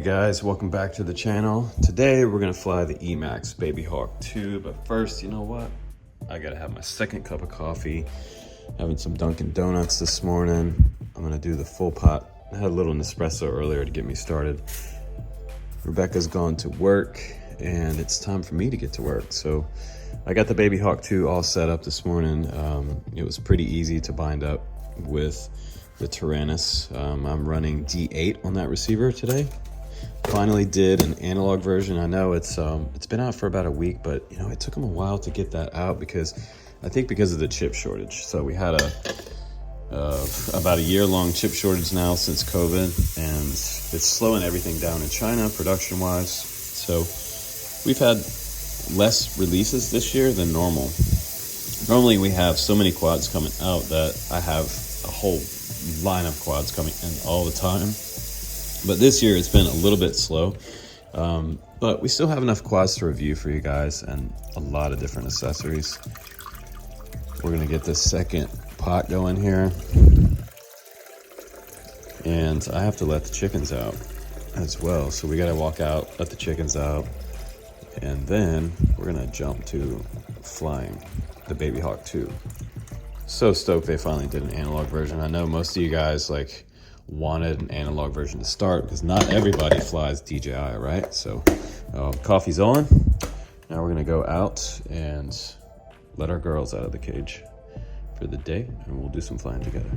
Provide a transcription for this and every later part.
guys, welcome back to the channel. Today we're gonna fly the Emax Babyhawk II, but first, you know what? I gotta have my second cup of coffee. Having some Dunkin' Donuts this morning. I'm gonna do the full pot. I had a little Nespresso earlier to get me started. Rebecca's gone to work and it's time for me to get to work. So I got the Babyhawk II all set up this morning. It was pretty easy to bind up with the Tyrannus. I'm running D8 on that receiver today. Finally did an analog version. I know it's been out for about a week, but you know, it took them a while to get that out because of the chip shortage. So we had about a year-long chip shortage now since COVID, and it's slowing everything down in China production-wise. So we've had less releases this year than normal. Normally we have so many quads coming out that I have a whole line of quads coming in all the time. But this year it's been a little bit slow. But we still have enough quads to review for you guys and a lot of different accessories. We're gonna get this second pot going here. And I have to let the chickens out as well. So we gotta walk out, let the chickens out, and then we're gonna jump to flying the Babyhawk II. So stoked they finally did an analog version. I know most of you guys wanted an analog version to start because not everybody flies DJI, right? So coffee's on. Now we're gonna go out and let our girls out of the cage for the day, and we'll do some flying together.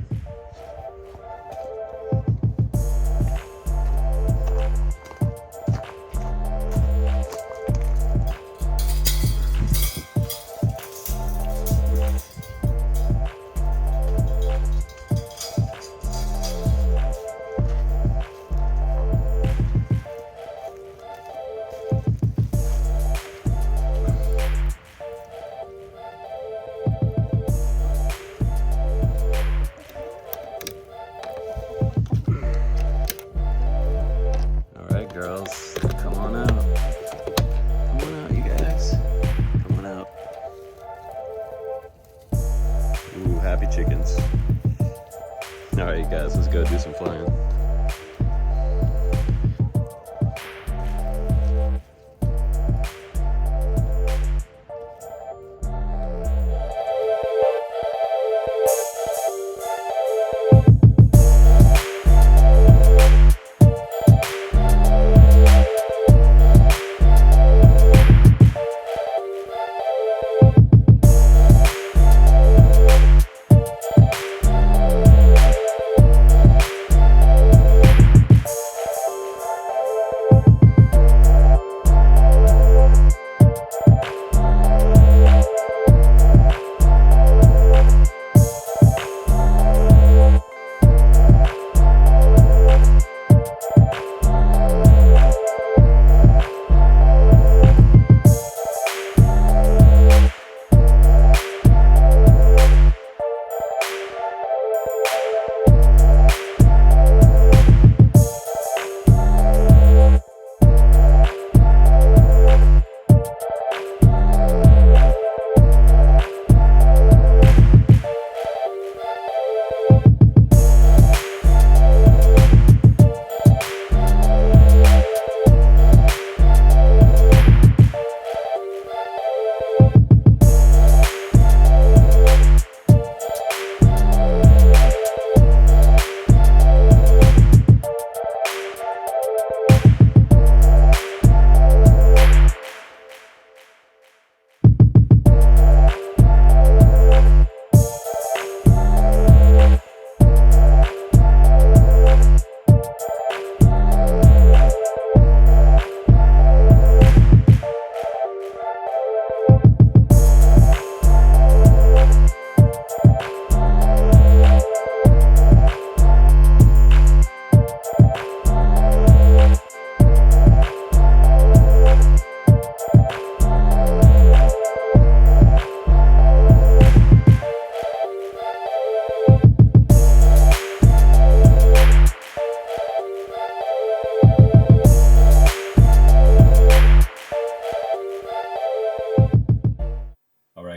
Girls, come on out. Come on out, you guys. Come on out. Ooh, happy chickens. All right, you guys, let's go do some flying.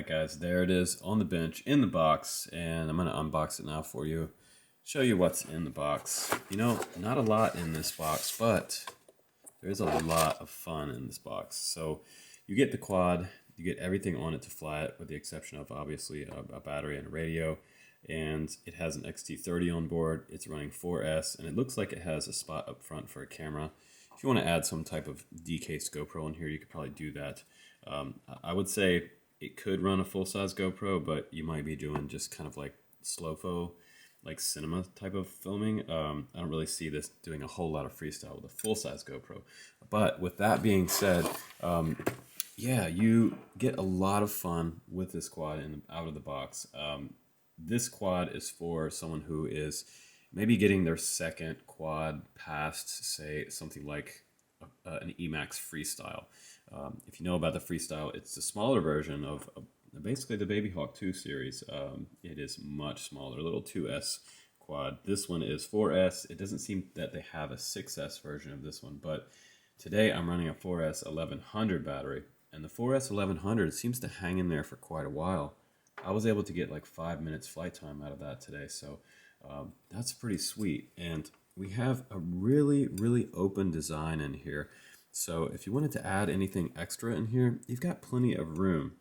Guys, there it is on the bench in the box, and I'm gonna unbox it now for you, show you what's in the box. You know, not a lot in this box, but There is a lot of fun in this box. So you get the quad, you get everything on it to fly it, with the exception of obviously a battery and a radio. And it has an XT30 on board. It's running 4S, and it looks like it has a spot up front for a camera. If you want to add some type of decased GoPro in here, you could probably do that. I would say it could run a full-size GoPro, but you might be doing just kind of like slow-fo, like cinema type of filming. I don't really see this doing a whole lot of freestyle with a full-size GoPro. But with that being said, yeah, you get a lot of fun with this quad out of the box. This quad is for someone who is maybe getting their second quad past, say, something like an Emax Freestyle. If you know about the Freestyle, it's a smaller version of basically the Babyhawk II series. It is much smaller, a little 2S quad. This one is 4S. It doesn't seem that they have a 6S version of this one, but today I'm running a 4S 1100 battery, and the 4S 1100 seems to hang in there for quite a while. I was able to get like 5 minutes flight time out of that today, so that's pretty sweet. And we have a really, really open design in here. So if you wanted to add anything extra in here, you've got plenty of room.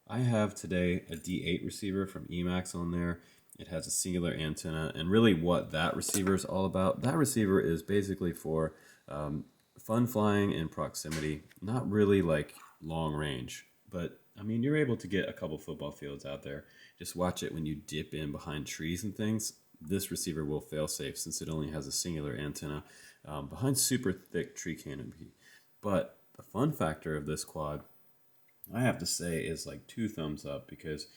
I have today a D8 receiver from Emax on there. It has a singular antenna, and really what that receiver is all about, that receiver is basically for fun flying in proximity, not really like long range, but I mean, you're able to get a couple football fields out there. Just watch it when you dip in behind trees and things. This receiver will fail safe since it only has a singular antenna behind super thick tree canopy. But the fun factor of this quad, I have to say, is like 2 thumbs up, because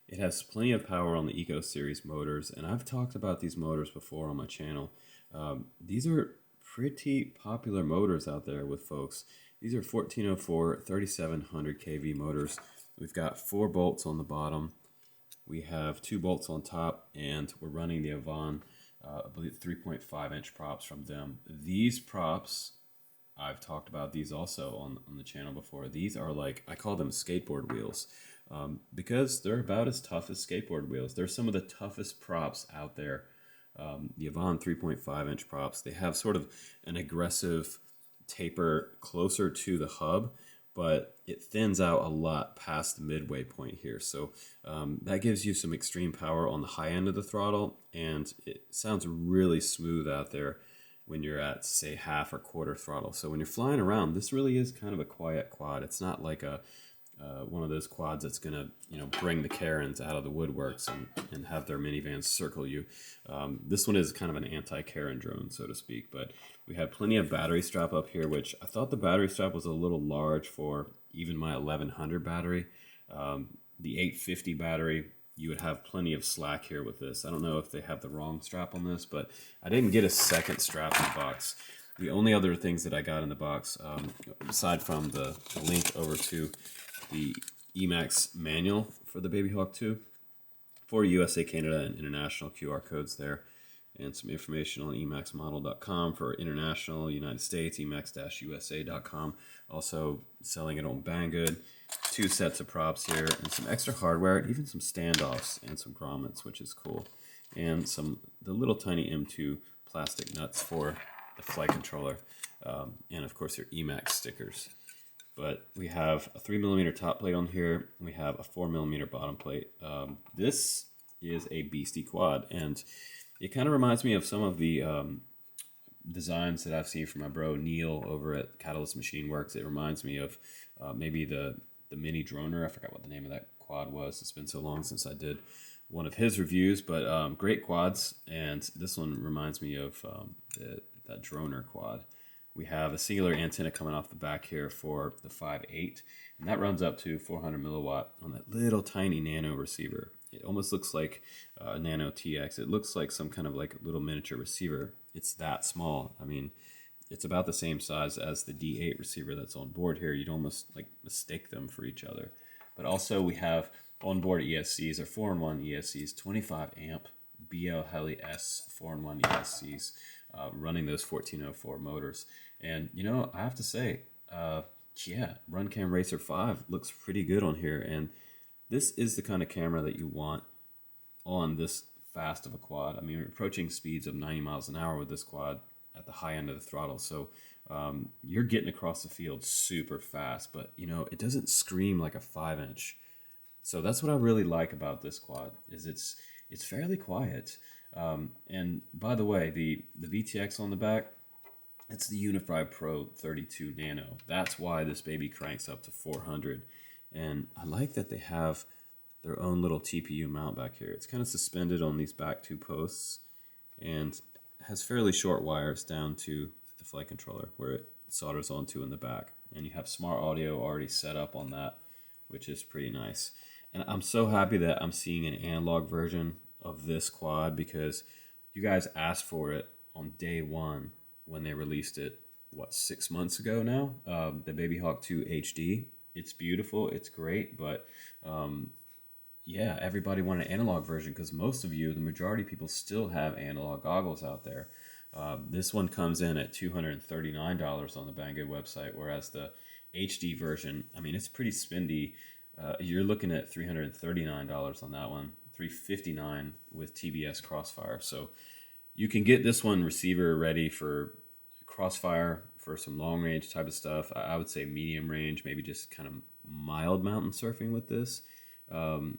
it has plenty of power on the Eco Series motors, and I've talked about these motors before on my channel. These are pretty popular motors out there with folks. These are 1404 3700 kV motors. We've got 4 bolts on the bottom. We have 2 bolts on top, and we're running the Avon, I believe 3.5 inch props from them. These props, I've talked about these also on the channel before. These are like, I call them skateboard wheels, because they're about as tough as skateboard wheels. They're some of the toughest props out there. The Avon 3.5 inch props, they have sort of an aggressive taper closer to the hub, but it thins out a lot past the midway point here. So that gives you some extreme power on the high end of the throttle, and it sounds really smooth out there when you're at, say, half or quarter throttle. So when you're flying around, this really is kind of a quiet quad. It's not like a one of those quads that's gonna, bring the Karens out of the woodworks and have their minivans circle you. This one is kind of an anti-Karen drone, so to speak. But we have plenty of battery strap up here, which I thought the battery strap was a little large for even my 1100 battery. The 850 battery, you would have plenty of slack here with this. I don't know if they have the wrong strap on this, but I didn't get a second strap in the box. The only other things that I got in the box, aside from the link over to the Emax manual for the Babyhawk 2, for USA, Canada, and international QR codes there, and some information on emaxmodel.com for international, United States, emax-usa.com. Also selling it on Banggood. 2 sets of props here, and some extra hardware, even some standoffs and some grommets, which is cool. And the little tiny M2 plastic nuts for the flight controller, and of course your Emax stickers. But we have a 3mm top plate on here. We have a 4mm bottom plate. This is a beastie quad, and it kind of reminds me of some of the designs that I've seen from my bro Neil over at Catalyst Machine Works. It reminds me of maybe the mini droner. I forgot what the name of that quad was. It's been so long since I did one of his reviews, but great quads. And this one reminds me of that droner quad. We have a singular antenna coming off the back here for the 5.8, and that runs up to 400 milliwatt on that little tiny nano receiver. It almost looks like a Nano TX. It looks like some kind of like little miniature receiver. It's that small. I mean, it's about the same size as the D8 receiver that's on board here. You'd almost like mistake them for each other. But also we have onboard ESCs, or 4-in-1 ESCs, 25 amp BL Heli S 4-in-1 ESCs, running those 1404 motors. And I have to say, yeah, RunCam Racer 5 looks pretty good on here, and this is the kind of camera that you want on this fast of a quad. I mean, we're approaching speeds of 90 miles an hour with this quad. at the high end of the throttle. So you're getting across the field super fast, but you know, it doesn't scream like a 5-inch. So that's what I really like about this quad, is it's fairly quiet. And by the way, the VTX on the back, it's the Unify Pro 32 Nano. That's why this baby cranks up to 400. And I like that they have their own little TPU mount back here. It's kind of suspended on these back two posts and has fairly short wires down to the flight controller where it solders onto in the back. And you have smart audio already set up on that, which is pretty nice. And I'm so happy that I'm seeing an analog version of this quad, because you guys asked for it on day one when they released it, what, 6 months ago now? The Babyhawk II HD. It's beautiful, it's great, but yeah, everybody wanted an analog version because most of you, the majority of people, still have analog goggles out there. This one comes in at $239 on the Banggood website, whereas the HD version, I mean, it's pretty spendy. You're looking at $339 on that one, $359 with TBS Crossfire. So you can get this one receiver ready for Crossfire for some long range type of stuff. I would say medium range, maybe just kind of mild mountain surfing with this,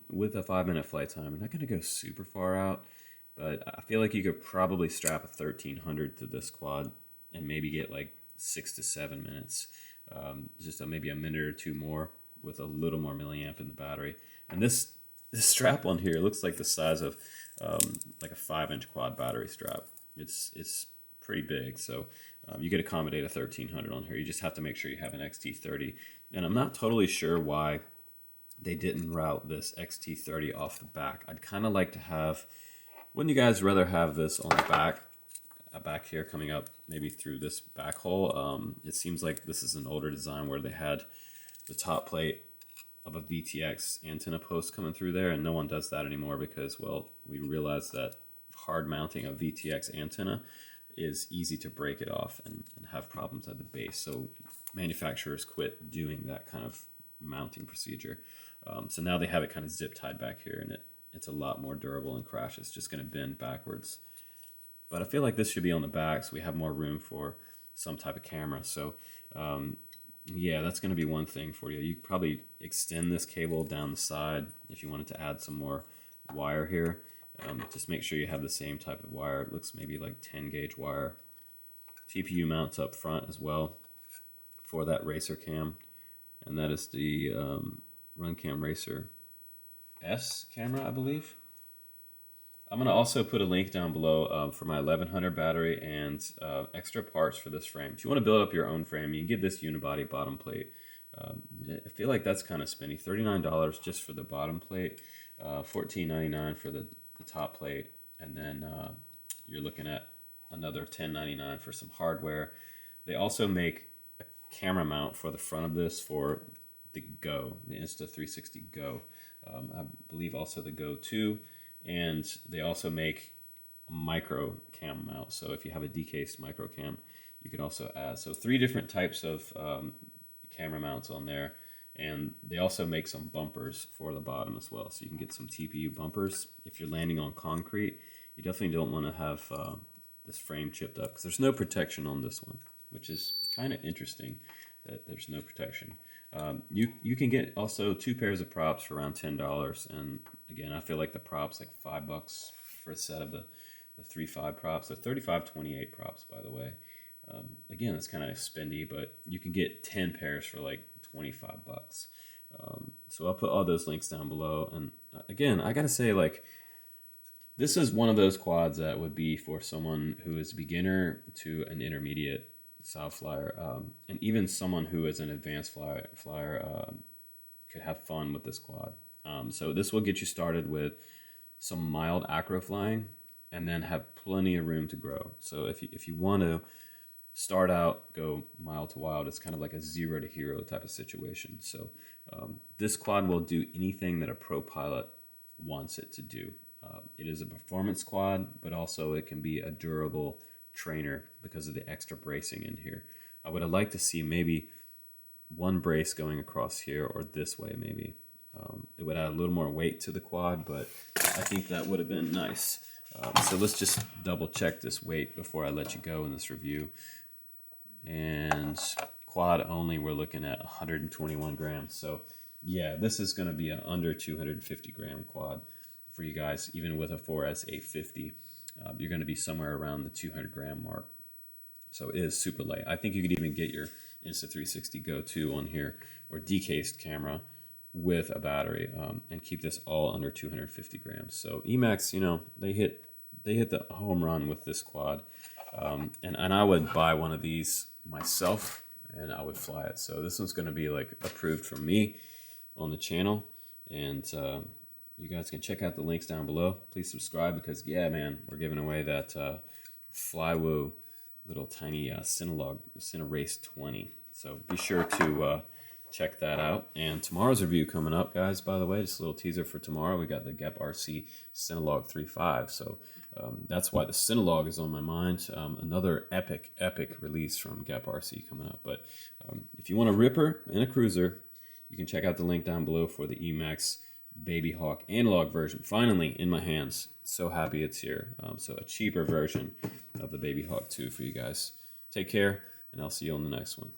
with a 5-minute flight time. I'm not going to go super far out, but I feel like you could probably strap a 1300 to this quad and maybe get like 6 to 7 minutes, just maybe a minute or two more with a little more milliamp in the battery. And this strap on here looks like the size of like a 5-inch quad battery strap. It's pretty big, so you could accommodate a 1300 on here. You just have to make sure you have an XT30. And I'm not totally sure why they didn't route this XT30 off the back. I'd kind of like to have, wouldn't you guys rather have this on the back here coming up maybe through this back hole? It seems like this is an older design where they had the top plate of a VTX antenna post coming through there, and no one does that anymore because, well, we realized that hard mounting a VTX antenna is easy to break it off and have problems at the base. So manufacturers quit doing that kind of mounting procedure. So now they have it kind of zip tied back here, and it's a lot more durable and crash. It's just going to bend backwards. But I feel like this should be on the back so we have more room for some type of camera. So yeah, that's going to be one thing for you. You could probably extend this cable down the side if you wanted to add some more wire here. Just make sure you have the same type of wire. It looks maybe like 10 gauge wire. TPU mounts up front as well for that racer cam. And that is the Runcam Racer S camera, I believe. I'm going to also put a link down below for my 1100 battery and extra parts for this frame. If you want to build up your own frame, you can get this unibody bottom plate. I feel like that's kind of spendy. $39 just for the bottom plate, $14.99 for the top plate, and then you're looking at another $10.99 for some hardware. They also make a camera mount for the front of this for the Go, the Insta360 Go. I believe also the Go 2. And they also make a micro cam mount. So if you have a decased micro cam, you can also add. So 3 different types of camera mounts on there. And they also make some bumpers for the bottom as well. So you can get some TPU bumpers. If you're landing on concrete, you definitely don't want to have this frame chipped up, because there's no protection on this one, which is kind of interesting that there's no protection. You can get also 2 pairs of props for around $10, and again, I feel like the props like $5 for a set of the 3.5 props. So 35-28 props, by the way. Again, it's kind of spendy, but you can get 10 pairs for like $25. So I'll put all those links down below. And again, I gotta say, like, this is one of those quads that would be for someone who is a beginner to an intermediate style flyer, and even someone who is an advanced flyer could have fun with this quad. So this will get you started with some mild acro flying, and then have plenty of room to grow. So if you want to start out, go mild to wild, it's kind of like a 0 to hero type of situation. So this quad will do anything that a pro pilot wants it to do. It is a performance quad, but also it can be a durable trainer because of the extra bracing in here. I would have liked to see maybe one brace going across here or this way maybe. It would add a little more weight to the quad, but I think that would have been nice. So let's just double check this weight before I let you go in this review. And quad only, we're looking at 121 grams. So yeah, this is going to be an under 250 gram quad for you guys. Even with a 4S 850, you're going to be somewhere around the 200 gram mark. So it is super light. I think you could even get your Insta360 Go 2 on here, or decased camera with a battery, and keep this all under 250 grams. So Emax, you know, they hit the home run with this quad, and I would buy one of these myself and I would fly it. So this one's going to be like approved from me on the channel, and you guys can check out the links down below. Please subscribe, because yeah, man, we're giving away that Flywoo little tiny Cinerace 20. So be sure to check that out. And tomorrow's review coming up, guys. By the way, just a little teaser for tomorrow. We got the Gap RC Cinelog 3.5. So that's why the Cinelog is on my mind. Another epic release from Gap RC coming up. But if you want a ripper and a cruiser, you can check out the link down below for the Emax Babyhawk analog version. Finally in my hands. So happy it's here. So a cheaper version of the Babyhawk 2 for you guys. Take care, and I'll see you on the next one.